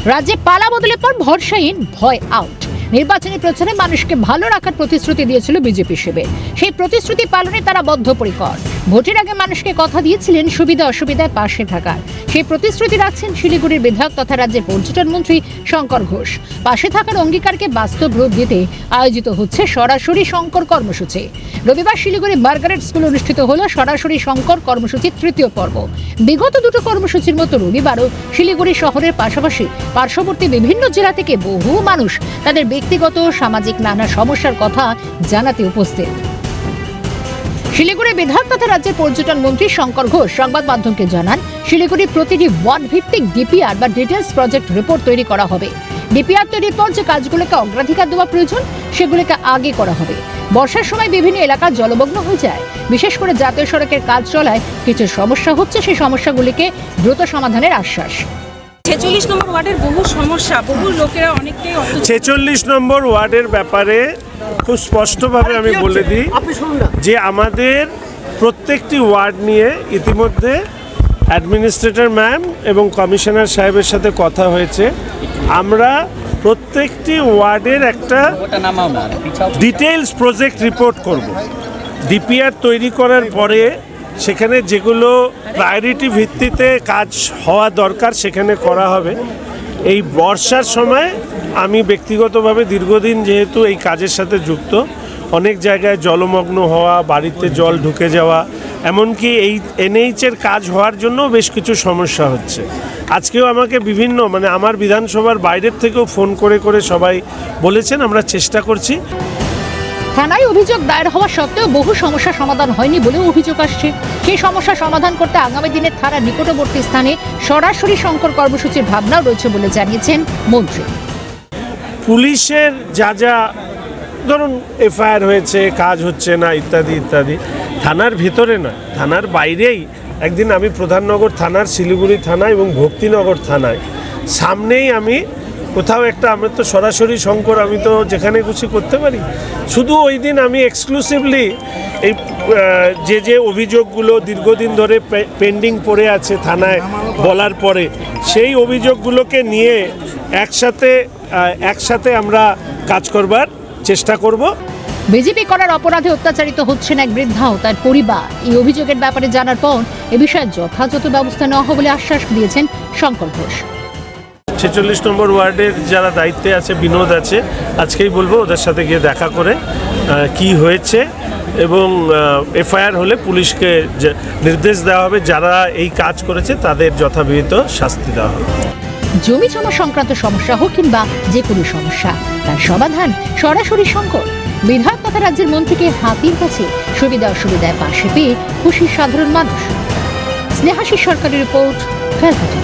রাজ্যে পালা বদলের পর ভরসাহীন, ভয় আউট। নির্বাচনী প্রচারে মানুষকে ভালো রাখার প্রতিশ্রুতি দিয়েছিল বিজেপি শিবির। সেই প্রতিশ্রুতি পালনে তারা বদ্ধপরিকর। ভোটের আগে মানুষকে কথা দিয়েছিলেন সুবিধা অসুবিধায় পাশে থাকার। সেই প্রতিশ্রুতি রাখছেন শিলিগুড়ির বিধায়ক তথা রাজ্যের পর্যটন মন্ত্রী শঙ্কর ঘোষ। পাশে থাকার অঙ্গীকারকে বাস্তব রূপ দিতে আয়োজিত হচ্ছে সরাসরি শঙ্কর কর্মসূচি। রবিবার শিলিগুড়ি মার্গারেট স্কুলে অনুষ্ঠিত হলো সরাসরি শঙ্কর কর্মসূচির তৃতীয় পর্ব। বিগত দুটো কর্মসূচির মতো রবিবারও শিলিগুড়ি শহরের পাশাপাশি পার্শ্ববর্তী বিভিন্ন জেলা থেকে বহু মানুষ তাদের ব্যক্তিগত সামাজিক নানা সমস্যার কথা জানাতে উপস্থিত। শিলিগুড়ি বিধায়ক তথা রাজ্যের পর্যটন মন্ত্রী শঙ্কর ঘোষ সংবাদ মাধ্যমকে জানান, শিলিগুড়ির প্রতিটি ওয়ার্ড ভিত্তিক ডিপিআর বা ডিটেলস প্রজেক্ট রিপোর্ট তৈরি করা হবে। ডিপিআর তৈরির পর যে কাজগুলোকে অগ্রাধিকার দেওয়া প্রয়োজন সেগুলোকে আগে করা হবে। বর্ষার সময় বিভিন্ন এলাকা জলমগ্ন হয়ে যায়। বিশেষ করে জাতীয় সড়কের কাজ চলায় কিছু সমস্যা হচ্ছে, সেই সমস্যাগুলিকে দ্রুত সমাধানের আশ্বাস। 46 নম্বর ওয়ার্ডের বহু সমস্যা, বহু লোকেরা অনেকটাই 46 নম্বর ওয়ার্ডের ব্যাপারে খুব স্পষ্টভাবে আমি বলে দিই যে আমাদের প্রত্যেকটি ওয়ার্ড নিয়ে ইতিমধ্যে অ্যাডমিনিস্ট্রেটর ম্যাম এবং কমিশনার সাহেবের সাথে কথা হয়েছে। আমরা প্রত্যেকটি ওয়ার্ডের একটা ডিটেইলস প্রজেক্ট রিপোর্ট করব। ডিপিআর তৈরি করার পরে সেখানে যেগুলো প্রায়োরিটি ভিত্তিতে কাজ হওয়া দরকার সেখানে করা হবে। এই বর্ষার সময় আমি ব্যক্তিগতভাবে দীর্ঘদিন যেহেতু এই কাজের সাথে যুক্ত, অনেক জায়গায় জলমগ্ন হওয়া, বাড়িতে জল ঢুকে যাওয়া, এমনকি এই এনএইচের কাজ হওয়ার জন্য বেশ কিছু সমস্যা হচ্ছে। আজকেও আমাকে বিভিন্ন আমার বিধানসভার বাইরের থেকেও ফোন করে করে সবাই বলেছেন, আমরা চেষ্টা করছি। থানায় অভিযোগ দায়ের হওয়া সত্ত্বেও বহু সমস্যা সমাধান হয়নি বলেও অভিযোগ আসছে। সেই সমস্যা সমাধান করতে আগামী দিনে থানার নিকটবর্তী স্থানে সরাসরি শঙ্কর কর্মসূচির ভাবনাও রয়েছে বলে জানিয়েছেন মন্ত্রী। পুলিশের যা যা ধরুন এফআইআর হয়েছে, কাজ হচ্ছে না ইত্যাদি ইত্যাদি, থানার ভিতরে নয়, থানার বাইরেই। একদিন আমি প্রধাননগর থানার, শিলিগুড়ি থানা এবং ভক্তিনগর থানায় সামনেই আমি কোথাও একটা, আমরা তো সরাসরি শঙ্কর আমি তো যেখানে খুশি করতে পারি। শুধু ওই দিন আমি এক্সক্লুসিভলি এই যে অভিযোগগুলো দীর্ঘদিন ধরে পেন্ডিং পড়ে আছে থানায় বলার পরে, সেই অভিযোগগুলোকে নিয়ে একসাথে আমরা কাজ করবার চেষ্টা করব। বিজেপি করার অপরাধে অত্যাচারিত হচ্ছেন এক বৃদ্ধা ও তার পরিবার। এই অভিযোগের ব্যাপারে জানার পর এ বিষয়ে যথাযথ ব্যবস্থা নেওয়া হবে বলে আশ্বাস দিয়েছেন শঙ্কর ঘোষ। 46 নম্বর ওয়ার্ডের যারা দায়িত্বে আছে, বিনোদ আছে, আজকেই বলবো ওদের সাথে গিয়ে দেখা করে কি হয়েছে এবং এফআইআর হলে পুলিশকে নির্দেশ দেওয়া হবে, যারা এই কাজ করেছে তাদের যথাবিহিত শাস্তি দেওয়া হবে। জমি জমা সংক্রান্ত সমস্যা হোক কিংবা যে কোনো সমস্যা, তার সমাধান সরাসরি শঙ্কর। বিধায়ক তথা রাজ্যের মন্ত্রীকে হাতির কাছে সুবিধা অসুবিধায় পাশে পেয়ে খুশি সাধারণ মানুষ। স্নেহাশিস সরকারের রিপোর্ট, ক্যালকাটা।